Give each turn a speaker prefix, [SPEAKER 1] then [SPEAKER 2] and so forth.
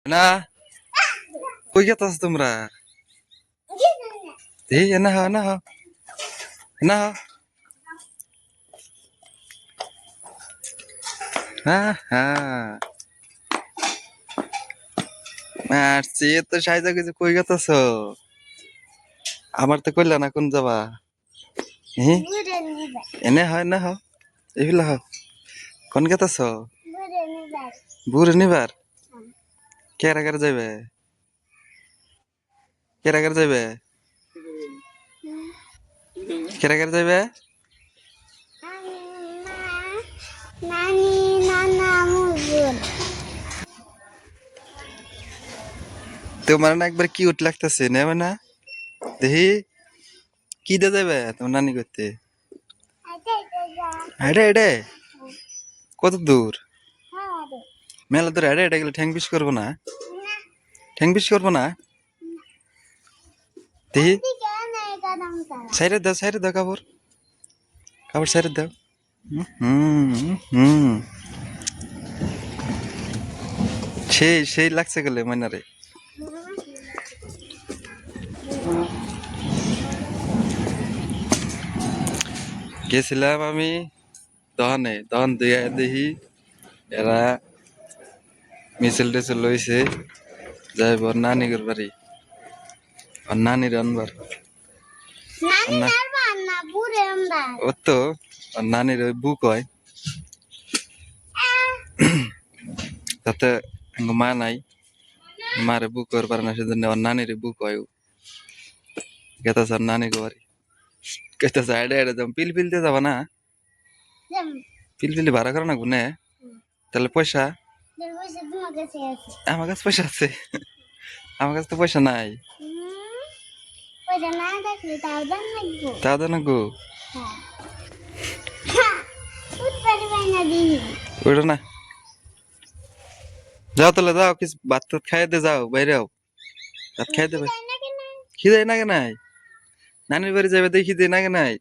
[SPEAKER 1] না কই গেতাছ তোমরা এই না হও না হও না হও হ্যাঁ হ্যাঁ আসছি তো সাইজা কিছু কই গেতাছ আমার তো কইলা না কোন যাবা হ্যাঁ এনে হয় না হও এইগুলা হও কোন গেতাছ বুড়ে নিবার কেরা কেরা যাইবে কেরা কেরা যাইবে কেরা কেরা যাইবে
[SPEAKER 2] নানি নানা মুগুর
[SPEAKER 1] তোমার না একবার কিউট লাগতেছে নেবে না দেখি কি দিয়ে যাবে তোমার নানি করতে হেডে হেডে কত দূর মেলা দূর হেডে হেডে গেলে ঠ্যাং পিস করবো না ঠ্যাং পিস করবো না দেখি সাইডে দাও কাপড় কাপড় সাইডে দাও হুম হুম সেই সেই লাগছে গেলে ময়নারে গেছিলাম আমি দহন দিয়ে দেখি এরা মিছিল টিছিল লইছে যাইব নানিগর বাড়ি আর নানির আনবার ও তো আর নানির ওই বুক হয় তাতে মা নাই মারে বুক করবার না সেজন্য ওর নানির বুক হয় গেতাছে আর নানি গো বাড়ি গেতাছে আইডে আইডে যাম পিল দিয়ে যাবা না পিল ভাড়া করে না গুনে তাহলে পয়সা আমার কাছে পয়সা আছে আমার কাছে তো পয়সা নাই তা দেন গো ওইটা না যাও তাহলে যাও কিছু ভাত টাত খাই দে যাও বাইরে ভাত খাই দেবে খিদে না কে নাই নানির বাড়ি যাবে দেখি দে না কে নাই